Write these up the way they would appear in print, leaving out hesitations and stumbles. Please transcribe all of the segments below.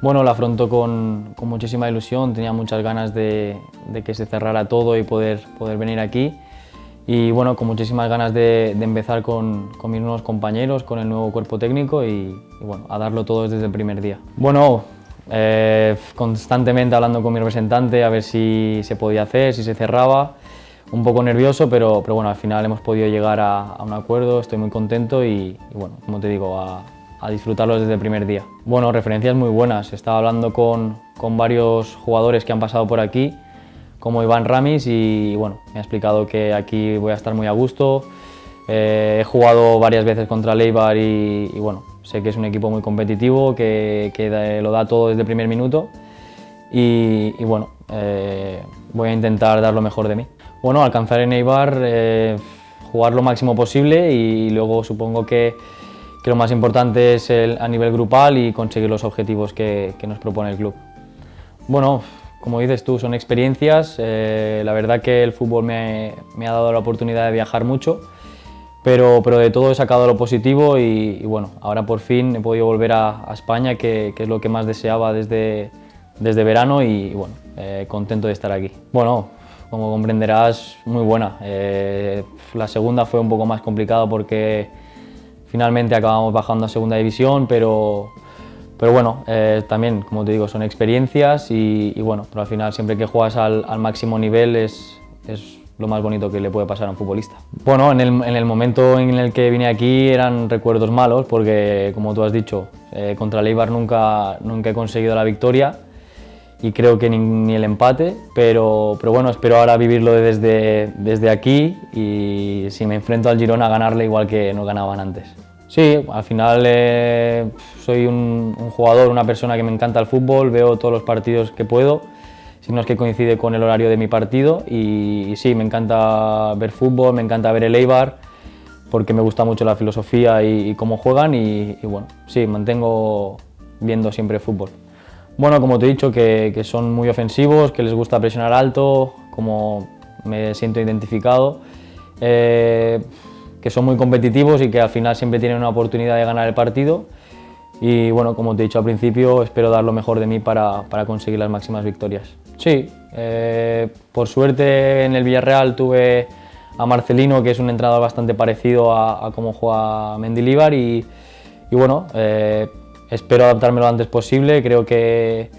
Bueno, la afronto con muchísima ilusión, tenía muchas ganas de que se cerrara todo y poder venir aquí. Y bueno, con muchísimas ganas de empezar con mis nuevos compañeros, con el nuevo cuerpo técnico y bueno, a darlo todo desde el primer día. Bueno, constantemente hablando con mi representante a ver si se podía hacer, si se cerraba. Un poco nervioso, pero bueno, al final hemos podido llegar a un acuerdo, estoy muy contento y bueno, como te digo, a disfrutarlo desde el primer día. Bueno, referencias muy buenas, estaba hablando con varios jugadores que han pasado por aquí, como Iván Ramis, y bueno, me ha explicado que aquí voy a estar muy a gusto. He jugado varias veces contra el Eibar y bueno, sé que es un equipo muy competitivo, que lo da todo desde el primer minuto y bueno, voy a intentar dar lo mejor de mí. Bueno, alcanzar en Eibar, jugar lo máximo posible y luego supongo que lo más importante es a nivel grupal y conseguir los objetivos que nos propone el club. Bueno, como dices tú, son experiencias. La verdad que el fútbol me ha dado la oportunidad de viajar mucho, pero de todo he sacado lo positivo y bueno, ahora por fin he podido volver a España, que es lo que más deseaba desde verano y bueno, contento de estar aquí. Bueno, como comprenderás, muy buena. La segunda fue un poco más complicada porque finalmente acabamos bajando a segunda división, pero bueno, también, como te digo, son experiencias y bueno, pero al final siempre que juegas al máximo nivel es lo más bonito que le puede pasar a un futbolista. Bueno, en el momento en el que vine aquí eran recuerdos malos porque, como tú has dicho, contra el Eibar nunca he conseguido la victoria y creo que ni el empate, pero bueno, espero ahora vivirlo desde aquí y si me enfrento al Girona a ganarle igual que nos ganaban antes. Sí, al final soy un jugador, una persona que me encanta el fútbol, veo todos los partidos que puedo, si no es que coincide con el horario de mi partido y sí, me encanta ver fútbol, me encanta ver el Eibar porque me gusta mucho la filosofía y cómo juegan y bueno, sí, mantengo viendo siempre fútbol. Bueno, como te he dicho, que son muy ofensivos, que les gusta presionar alto, como me siento identificado, que son muy competitivos y que al final siempre tienen una oportunidad de ganar el partido. Y bueno, como te he dicho al principio, espero dar lo mejor de mí para conseguir las máximas victorias. Sí, por suerte en el Villarreal tuve a Marcelino, que es un entrenador bastante parecido a cómo juega Mendilibar y bueno, espero adaptarme lo antes posible, creo que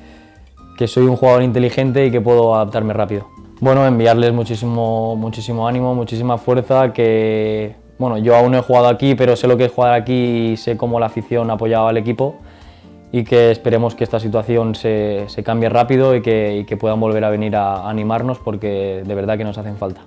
soy un jugador inteligente y que puedo adaptarme rápido. Bueno, enviarles muchísimo ánimo, muchísima fuerza, que bueno, yo aún no he jugado aquí, pero sé lo que es jugar aquí y sé cómo la afición apoyaba al equipo y que esperemos que esta situación se cambie rápido y que puedan volver a venir a animarnos porque de verdad que nos hacen falta.